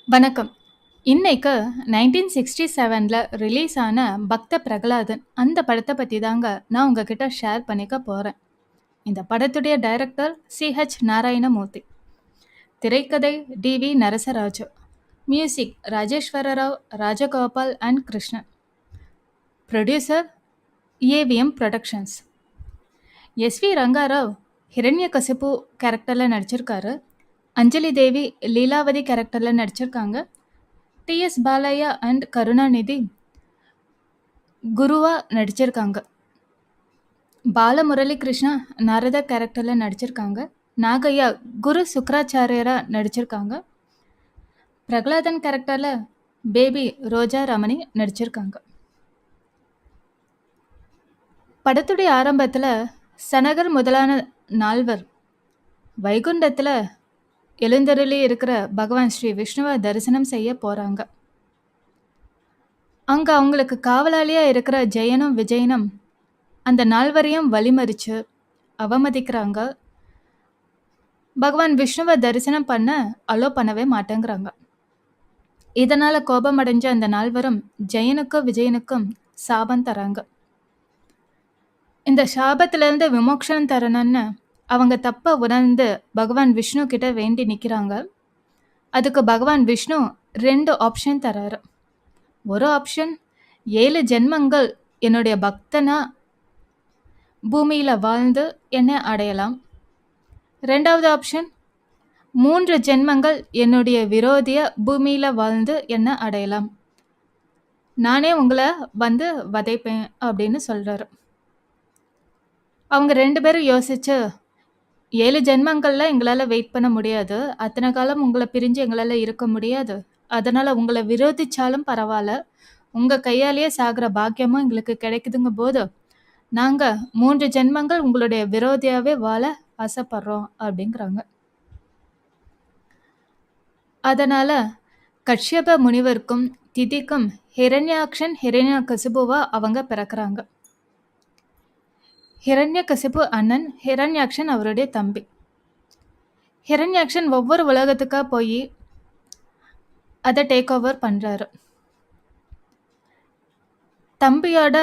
வணக்கம். இன்னைக்கு 1967ல ரிலீஸ் ஆன பக்த பிரகலாதன் அந்த படத்த பத்தி தாங்க நான் உங்ககிட்ட ஷேர் பண்ணிக்க போறேன். இந்த படத்துடைய டைரக்டர் சி.ஹெச். நாராயணமூர்த்தி. திரைக்கதை T V. Narasaraju. Music Rajeswara Rao, Rajagopal and Krishnan. Producer AVM productions. S V. Rangarao Hiranyakashipu கேரக்டர்ல நடிச்சிருக்காரு. அஞ்சலி தேவி லீலாவதி கேரக்டர்ல நடிச்சிருக்காங்க. டி.எஸ். பாலையா அண்ட் கருணாநிதி குருவா நடிச்சிருக்காங்க. பாலமுரளி கிருஷ்ணா நாரதர் கேரக்டர்ல நடிச்சிருக்காங்க. நாகையா குரு சுக்ராச்சாரியரா நடிச்சிருக்காங்க. பிரகலாதன் கேரக்டர்ல பேபி ரோஜா ரமணி நடிச்சிருக்காங்க. படத்துடைய ஆரம்பத்துல சனகர் முதலான நால்வர் வைகுண்டத்துல எழுந்தருளி இருக்கிற பகவான் ஸ்ரீ விஷ்ணுவை தரிசனம் செய்ய போறாங்க. அங்க அவங்களுக்கு காவலாளியா இருக்கிற ஜெயனும் விஜயனும் அந்த நால்வரையும் வழிமறிச்சு அவமதிக்கிறாங்க. பகவான் விஷ்ணுவை தரிசனம் பண்ண அலோ பண்ணவே மாட்டேங்கிறாங்க. இதனால கோபமடைஞ்ச அந்த நால்வரும் ஜெயனுக்கும் விஜயனுக்கும் சாபம் தராங்க. இந்த சாபத்திலிருந்து விமோக்ஷனம் தரணும்னு அவங்க தப்ப உணர்ந்து பகவான் விஷ்ணு கிட்ட வேண்டி நிக்கிறாங்க. அதுக்கு பகவான் விஷ்ணு 2 ஆப்ஷன் தராரு. ஒரு ஆப்ஷன் 7 ஜென்மங்கள் என்னுடைய பக்தனா பூமியில வாழ்ந்து என்னை அடையலாம். 2வது ஆப்ஷன் 3 ஜென்மங்கள் என்னுடைய விரோதிய பூமியில வாழ்ந்து என்ன அடையலாம். நானே உங்களை வந்து வதைப்பேன் அப்படின்னு சொல்றாரு. அவங்க 2 பேரும் யோசிச்சு 7 ஜென்மங்கள்ல எங்களால வெயிட் பண்ண முடியாது. அத்தனை காலம் உங்களை பிரிஞ்சு எங்களால இருக்க முடியாது. அதனால உங்களை விரோதிச்சாலும் பரவாயில்ல. உங்க கையாலேயே சாகிற பாக்கியமும் எங்களுக்கு கிடைக்குதுங்க போது நாங்க 3 ஜென்மங்கள் உங்களுடைய விரோதியாவே வாழ ஆசைப்படுறோம் அப்படிங்கிறாங்க. அதனால கஷ்யப முனிவருக்கும் திதிக்கும் ஹிரண்யாக்ஷன் ஹிரண்யகசிபுவா அவங்க பிறக்கிறாங்க. ஹிரண்யகசிபு அண்ணன், ஹிரண்யாக்ஷன் அவருடைய தம்பி. ஹிரண்யாக்ஷன் ஒவ்வொரு உலகத்துக்கா போய் அதை டேக் ஓவர் பண்றாரு. தம்பியோட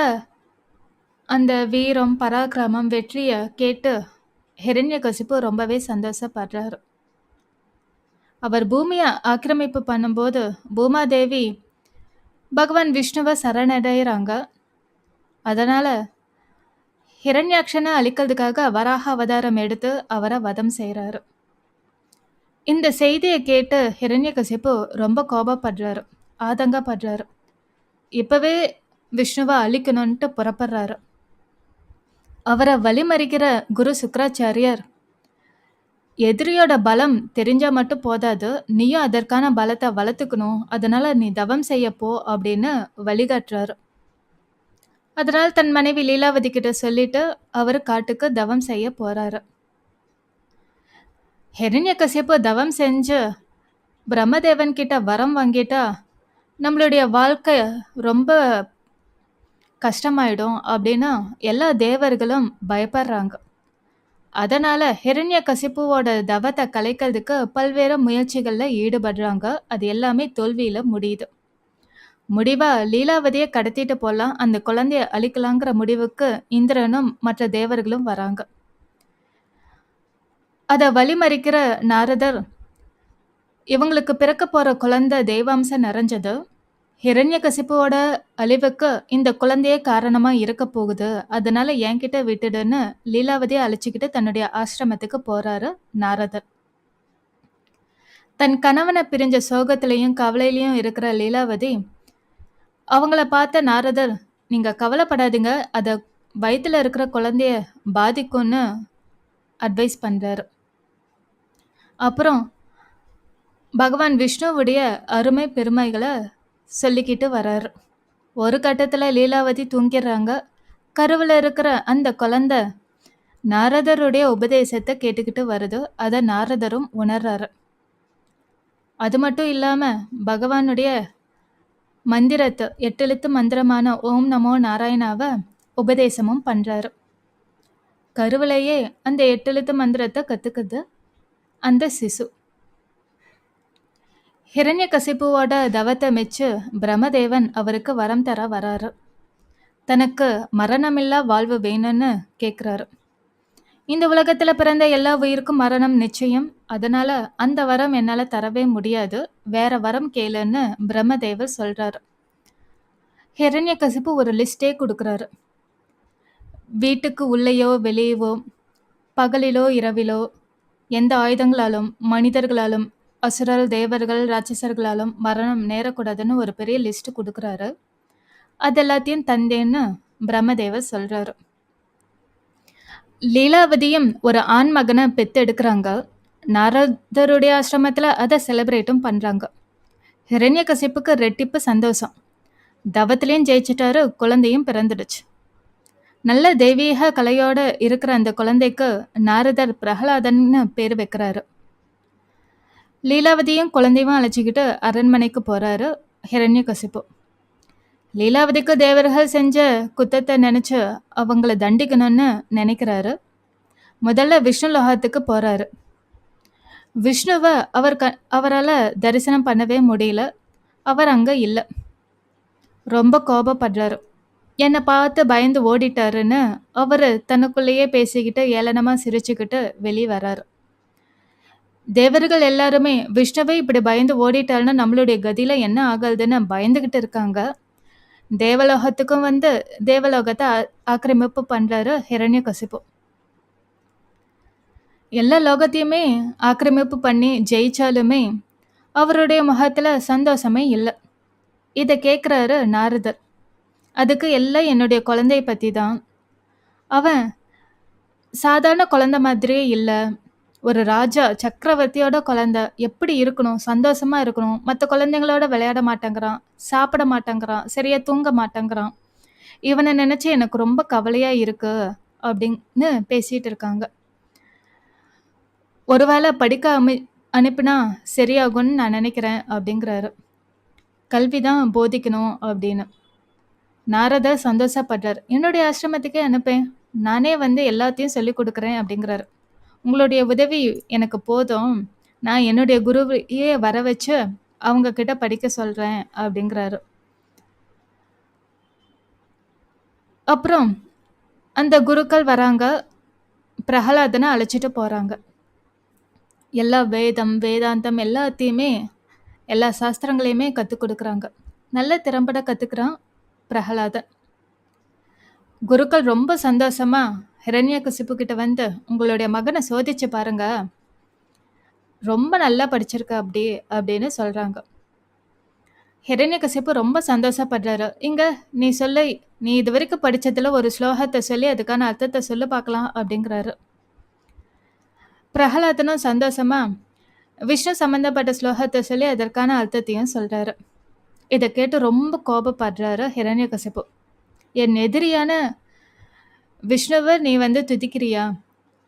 அந்த வீரம், பராக்கிரமம், வெற்றியை கேட்டு ஹிரண்யகசிபு ரொம்பவே சந்தோஷப்படுறாரு. அவர் பூமியை ஆக்கிரமிப்பு பண்ணும்போது பூமாதேவி பகவான் விஷ்ணுவை சரணடைகிறாங்க. அதனால ஹிரண்யாக்ஷனை அழிக்கிறதுக்காக வராக அவதாரம் எடுத்து அவரை வதம் செய்கிறாரு. இந்த செய்தியை கேட்டு ஹிரண்யகசிபு ரொம்ப கோபப்படுறாரு, ஆதங்கப்படுறாரு. இப்பவே விஷ்ணுவை அழிக்கணும்ட்டு புறப்படுறாரு. அவரை வழிமறிக்கிற குரு சுக்ராச்சாரியர் எதிரியோட பலம் தெரிஞ்சா மட்டும் போதாது, நீயும் அதற்கான பலத்தை வளர்த்துக்கணும், அதனால நீ தவம் செய்ய போ அப்படின்னு வழிகாட்டுறாரு. அதனால தன் மனைவி லீலாவதி கிட்ட சொல்லிட்டு அவர் காட்டுக்கு தவம் செய்ய போறாரு. ஹிரண்யகசிபு தவம் செஞ்சு பிரம்மதேவன் கிட்ட வரம் வாங்கிட்டா நம்மளுடைய வாழ்க்கை ரொம்ப கஷ்டமாயிடும் அப்படின்னு எல்லா தேவர்களும் பயப்படுறாங்க. அதனால ஹிரண்யகசிபுவோட தவத்தை கலைக்கிறதுக்கு பல்வேறு முயற்சிகள்ல ஈடுபடுறாங்க. அது எல்லாமே தோல்வியில முடியுது. முடிவா லீலாவதியை கடத்திட்டு போலாம், அந்த குழந்தைய அழிக்கலாங்கிற முடிவுக்கு இந்திரனும் மற்ற தேவர்களும் வராங்க. அதை வழிமறிக்கிற நாரதர் இவங்களுக்கு பிறக்க போற குழந்தை தெய்வாம்சம் நிறைஞ்சது, ஹிரண்யகசிபுவோட அழிவுக்கு இந்த குழந்தையே காரணமா இருக்க போகுது, அதனால என்கிட்ட விட்டுடுன்னு லீலாவதியை அழைச்சிக்கிட்டு தன்னுடைய ஆசிரமத்துக்கு போறாரு நாரதர். தன் கணவனை பிரிஞ்ச சோகத்திலையும் கவலையிலையும் இருக்கிற லீலாவதி அவங்கள பார்த்த நாரதர், நீங்க கவலைப்படாதீங்க, அத வயித்துல இருக்கிற குழந்தைய பாதிக்கும்னு அட்வைஸ் பண்றாரு. அப்புறம் பகவான் விஷ்ணுவுடைய அருமை பெருமைகளை சொல்லிக்கிட்டு வர்றாரு. ஒரு கட்டத்துல லீலாவதி தூங்கிடுறாங்க. கருவில் இருக்கிற அந்த குழந்தை நாரதருடைய உபதேசத்தை கேட்டுக்கிட்டு வருது. அதை நாரதரும் உணர்றாரு. அது மட்டும் இல்லாம பகவானுடைய மந்திரத்தை 8 எழுத்து மந்திரமான ஓம் நமோ நாராயணாவை உபதேசமும் பண்றாரு. கருவிலேயே அந்த 8 எழுத்து மந்திரத்தை கத்துக்குது அந்த சிசு. ஹிரண்யகசிப்புவோட தவத்தை மெச்சு பிரம்மதேவன் அவருக்கு வரம் தர வராரு. தனக்கு மரணமில்லா வாழ்வு வேணும்னு கேட்குறாரு. இந்த உலகத்துல பிறந்த எல்லா உயிருக்கும் மரணம் நிச்சயம். அதனால அந்த வரம் என்னால தரவே முடியாது. வேற வரம் கேளுன்னு பிரம்மதேவர் சொல்றாரு. ஹிரண்யகசிப்பு ஒரு லிஸ்டே கொடுக்குறாரு. வீட்டுக்கு உள்ளேயோ வெளியவோ, பகலிலோ இரவிலோ, எந்த ஆயுதங்களாலும் மனிதர்களாலும் அசுரல் தேவர்கள் ராட்சசர்களாலும் மரணம் நேரக்கூடாதுன்னு ஒரு பெரிய லிஸ்ட் கொடுக்குறாரு. அது எல்லாத்தையும் தந்தேன்னு பிரம்மதேவர் சொல்றாரு. லீலாவதியும் ஒரு ஆண் மகனை பெத்தெடுக்கிறாங்க. நாரதருடைய ஆசிரமத்துல அதை செலிப்ரேட்டும் பண்றாங்க. ஹிரண்யகசிப்புக்கு ரெட்டிப்பு சந்தோஷம். தவத்திலையும் ஜெயிச்சிட்டாரு, குழந்தையும் பிறந்துடுச்சு. நல்ல தெய்வீக கலையோட இருக்கிற அந்த குழந்தைக்கு நாரதர் பிரகலாதன்னு பேர் வைக்கிறாரு. லீலாவதியும் குழந்தையும் அழைச்சிக்கிட்டு அரண்மனைக்கு போறாரு ஹிரண்யகசிப்பு. லீலாவதிக்கு தேவர்கள் செஞ்ச குத்தத்தை நினைச்சு அவங்கள தண்டிக்கணும்னு நினைக்கிறாரு. முதல்ல விஷ்ணு லோகத்துக்கு போறாரு. விஷ்ணுவை அவரால் தரிசனம் பண்ணவே முடியல. அவர் அங்க இல்லை. ரொம்ப கோபப்படுறாரு. என்னை பார்த்து பயந்து ஓடிட்டாருன்னு அவர் தனக்குள்ளேயே பேசிக்கிட்டு ஏளனமா சிரிச்சுக்கிட்டு வெளியே வராரு. தேவர்கள் எல்லாருமே விஷ்ணுவை இப்படி பயந்து ஓடிட்டாருன்னு நம்மளுடைய கதியில என்ன ஆகுதுன்னு பயந்துகிட்டு இருக்காங்க. தேவலோகத்துக்கும் வந்து தேவலோகத்தை ஆக்கிரமிப்பு பண்றாரு ஹிரண்யகசிப்பு. எல்லா லோகத்தையுமே ஆக்கிரமிப்பு பண்ணி ஜெயிச்சாலுமே அவருடைய முகத்துல சந்தோஷமே இல்லை. இதை கேட்குறாரு நாரதர். அதுக்கு எல்லாம் என்னுடைய குழந்தைய பற்றி தான். அவன் சாதாரண குழந்தை மாதிரியே இல்லை. ஒரு ராஜா சக்கரவர்த்தியோட குழந்தை எப்படி இருக்கணும், சந்தோஷமா இருக்கணும். மற்ற குழந்தைங்களோட விளையாட மாட்டேங்கிறான், சாப்பிட மாட்டேங்கிறான், சரியா தூங்க மாட்டேங்கிறான். இவனை நினைச்சு எனக்கு ரொம்ப கவலையா இருக்கு அப்படின்னு பேசிட்டு இருக்காங்க. ஒருவேளை படிக்க அனுப்பினா சரியாகும்னு நான் நினைக்கிறேன் அப்படிங்கிறாரு. கல்விதான் போதிக்கணும் அப்படின்னு. நாரதர் சந்தோஷப்படுறார். என்னுடைய ஆசிரமத்துக்கே அனுப்பேன், நானே வந்து எல்லாத்தையும் சொல்லி கொடுக்குறேன் அப்படிங்கிறாரு. உங்களுடைய உதவி எனக்கு போதும், நான் என்னுடைய குருவையே வர வச்சு அவங்க கிட்ட படிக்க சொல்றேன் அப்படிங்கிறாரு. அப்புறம் அந்த குருக்கள் வராங்க, பிரகலாதனை அழைச்சிட்டு போறாங்க. எல்லா வேதம் வேதாந்தம் எல்லாத்தையுமே எல்லா சாஸ்திரங்களையுமே கற்றுக் கொடுக்குறாங்க. நல்ல திறம்பட கற்றுக்கிறான் பிரகலாதன். குருக்கள் ரொம்ப சந்தோஷமா ஹிரண்யகசிப்பு கிட்ட வந்து உங்களுடைய மகனை சோதிச்சு பாருங்க, ரொம்ப நல்லா படிச்சிருக்க அப்படின்னு சொல்றாங்க. ஹிரண்யகசிப்பு ரொம்ப சந்தோஷப்படுறாரு. இங்க நீ இது வரைக்கும் படிச்சதுல ஒரு ஸ்லோகத்தை சொல்லி அதுக்கான அர்த்தத்தை சொல்ல பார்க்கலாம் அப்படிங்கிறாரு. பிரகலாதனும் சந்தோஷமா விஷ்ணு சம்பந்தப்பட்ட ஸ்லோகத்தை சொல்லி அதற்கான அர்த்தத்தையும் சொல்றாரு. இதை கேட்டு ரொம்ப கோபப்படுறாரு ஹிரண்யகசிப்பு. என் எதிரியான விஷ்ணுவை நீ வந்து துதிக்கிறியா?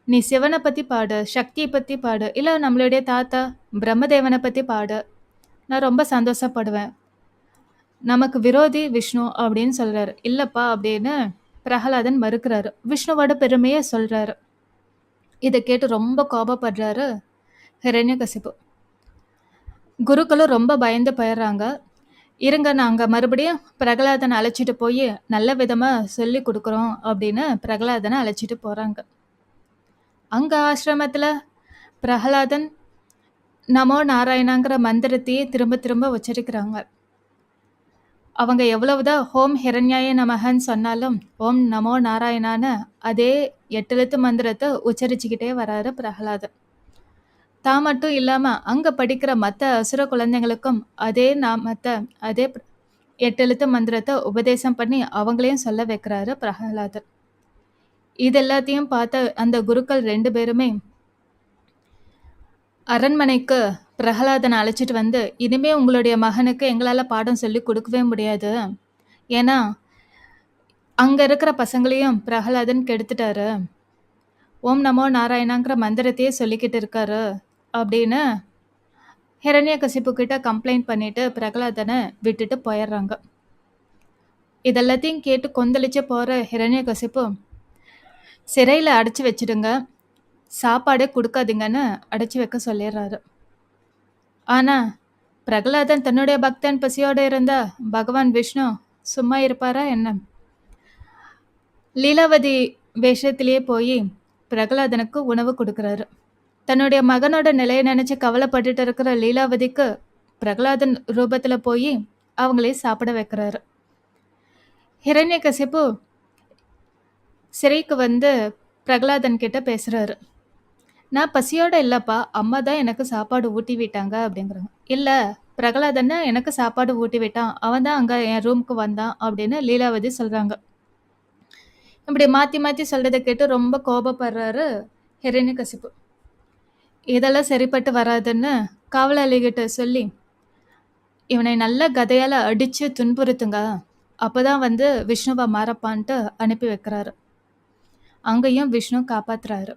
நீ சிவனை பற்றி பாடு, சக்தியை பற்றி பாடு, இல்லை நம்மளுடைய தாத்தா பிரம்மதேவனை பற்றி பாடு, நான் ரொம்ப சந்தோஷப்படுவேன். நமக்கு விரோதி விஷ்ணு அப்படின்னு சொல்றாரு. இல்லைப்பா அப்படின்னு பிரகலாதன் மறுக்கிறாரு. விஷ்ணுவோட பெருமையை சொல்றாரு. இதை கேட்டு ரொம்ப கோபப்படுறாரு ஹிரண்யகசிப்பு. குருக்களும் ரொம்ப பயந்து போயிடுறாங்க. இருங்க, நாங்கள் மறுபடியும் பிரகலாதனை அழைச்சிட்டு போய் நல்ல விதமாக சொல்லி கொடுக்குறோம் அப்படின்னு பிரகலாதனை அழைச்சிட்டு போகிறாங்க. அங்கே ஆசிரமத்தில் பிரகலாதன் நமோ நாராயணாங்கிற மந்திரத்தையே திரும்ப திரும்ப உச்சரிக்கிறாங்க. அவங்க எவ்வளவுதான் ஓம் ஹிரண்யாய நமகன்னு சொன்னாலும் ஓம் நமோ நாராயணான்னு அதே 8 எழுத்து மந்திரத்தை உச்சரிச்சுக்கிட்டே வராரு பிரகலாதன். தான் மட்டும் இல்லாமல் அங்கே படிக்கிற மற்ற அசுர குழந்தைங்களுக்கும் அதே நாமத்தை அதே 8 எழுத்து மந்திரத்தை உபதேசம் பண்ணி அவங்களையும் சொல்ல வைக்கிறாரு பிரகலாதன். இது எல்லாத்தையும் பார்த்த அந்த குருக்கள் 2 பேருமே அரண்மனைக்கு பிரகலாதனை அழைச்சிட்டு வந்து, இனிமே உங்களுடைய மகனுக்கு எங்களால் பாடம் சொல்லி கொடுக்கவே முடியாது, ஏன்னா அங்கே இருக்கிற பசங்களையும் பிரகலாதன் கெடுத்துட்டாரு, ஓம் நமோ நாராயணாங்கிற மந்திரத்தையே சொல்லிக்கிட்டு இருக்காரு அப்படின்னு ஹிரண்யகசிப்பு கிட்ட கம்ப்ளைண்ட் பண்ணிட்டு பிரகலாதனை விட்டுட்டு போயிடுறாங்க. இதெல்லாத்தையும் கேட்டு கொந்தளிச்சு போகிற ஹிரண்யகசிப்பு, சிறையில் அடைச்சி வச்சிடுங்க, சாப்பாடே கொடுக்காதீங்கன்னு அடைச்சி வைக்க சொல்லிடுறாரு. ஆனால் பிரகலாதன் தன்னுடைய பக்தன் பசியோட இருந்தா பகவான் விஷ்ணு சும்மா இருப்பாரா என்ன? லீலாவதி வேஷத்திலேயே போய் பிரகலாதனுக்கு உணவு கொடுக்கறாரு. தன்னுடைய மகனோட நிலையை நினைச்சு கவலைப்பட்டுட்டு இருக்கிற லீலாவதிக்கு பிரகலாதன் ரூபத்துல போய் அவங்களே சாப்பிட வைக்கிறாரு. ஹிரண்யகசிப்பு சிறைக்கு வந்து பிரகலாதன் கிட்ட பேசுறாரு. நான் பசியோட இல்லப்பா, அம்மா தான் எனக்கு சாப்பாடு ஊட்டி விட்டாங்க அப்படிங்கிறாங்க. இல்ல, பிரகலாதன் தான் எனக்கு சாப்பாடு ஊட்டி விட்டான், அவன் தான் அங்க என் ரூமுக்கு வந்தான் அப்படின்னு லீலாவதி சொல்றாங்க. இப்படி மாத்தி மாத்தி சொல்றதை கேட்டு ரொம்ப கோபப்படுறாரு ஹிரண்யகசிப்பு. இதெல்லாம் சரிப்பட்டு வராதுன்னு காவலாளிகிட்ட சொல்லி இவனை நல்ல கதையால அடிச்சு துன்புறுத்துங்க, அப்பதான் வந்து விஷ்ணுவை மாறப்பான்ட்டு அனுப்பி வைக்கிறாரு. அங்கேயும் விஷ்ணு காப்பாத்துறாரு.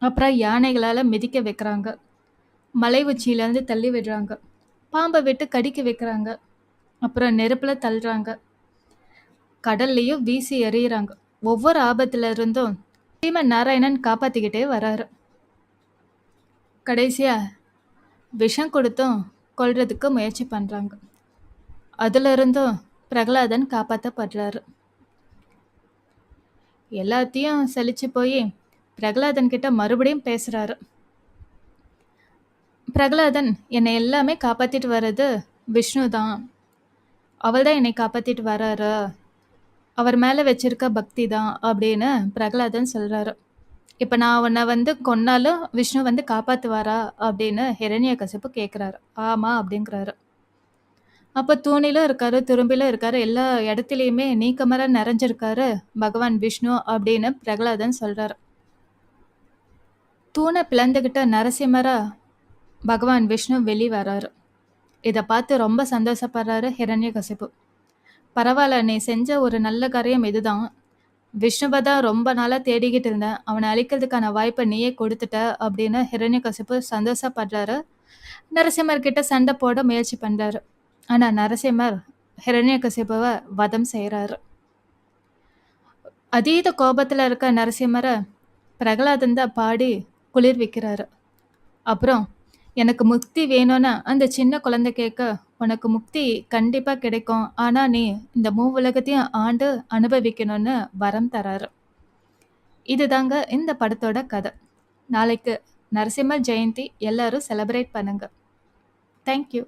அப்புறம் யானைகளால மிதிக்க வைக்கிறாங்க, மலை உச்சியிலேருந்து தள்ளி விடுறாங்க, பாம்பை விட்டு கடிக்க வைக்கிறாங்க, அப்புறம் நெருப்புல தள்ளுறாங்க, கடல்லையும் வீசி எறிகிறாங்க. ஒவ்வொரு ஆபத்துல இருந்தும் ஸ்ரீமன் நாராயணன் காப்பாத்திக்கிட்டே வராரு. கடைசியா விஷம் கொடுத்தும் கொல்றதுக்கு முயற்சி பண்றாங்க. அதுல இருந்தும் பிரகலாதன் காப்பாற்றப்படுறாரு. எல்லாத்தையும் சலிச்சு போய் பிரகலாதன் கிட்ட மறுபடியும் பேசுறாரு. பிரகலாதன், என்னை எல்லாமே காப்பாத்திட்டு வர்றது விஷ்ணு தான், அவள் தான் என்னை காப்பாத்திட்டு வர்றாரு, அவர் மேல வச்சிருக்க பக்தி தான் அப்படின்னு பிரகலாதன் சொல்றாரு. இப்ப நான் உன்னை வந்து கொன்னாலும் விஷ்ணு வந்து காப்பாத்துவாரா அப்படின்னு ஹிரண்யகசிப்பு கேட்கிறாரு. ஆமா அப்படிங்கிறாரு. அப்ப தூணிலும் இருக்காரு, துரும்பிலும் இருக்காரு, எல்லா இடத்துலயுமே நீக்கமர நிறைஞ்சிருக்காரு பகவான் விஷ்ணு அப்படின்னு பிரகலாதன் சொல்றாரு. தூணை பிளந்துகிட்ட நரசிம்மரா பகவான் விஷ்ணு வெளி வராரு. இதை பார்த்து ரொம்ப சந்தோஷப்படுறாரு ஹிரண்யகசிப்பு. பரவாயில்ல, நீ செஞ்ச ஒரு நல்ல காரியம் இதுதான். விஷ்ணுவை தான் ரொம்ப நாளாக தேடிக்கிட்டு இருந்தேன், அவனை அழிக்கிறதுக்கான வாய்ப்பை நீயே கொடுத்துட்ட அப்படின்னு ஹிரண்யகசிப்பு சந்தோஷப்படுறாரு. நரசிம்மர் கிட்ட சண்டை போட முயற்சி பண்றாரு. ஆனால் நரசிம்மர் ஹிரண்யகசிப்புவை வதம் செய்கிறாரு. அதீத கோபத்தில் இருக்க நரசிம்மரை பிரகலாதன் தான் பாடி குளிர்விக்கிறாரு. அப்புறம் எனக்கு முக்தி வேணும்னு அந்த சின்ன குழந்தை கேட்க, உனக்கு முக்தி கண்டிப்பா கிடைக்கும், ஆனா நீ இந்த உலகத்தையும் ஆண்டு அனுபவிக்கணும்னு வரம் தராரு. இதுதாங்க இந்த படத்தோட கதை. நாளைக்கு நரசிம்மர் ஜெயந்தி, எல்லாரும் செலிப்ரேட் பண்ணுங்க. தேங்க்யூ.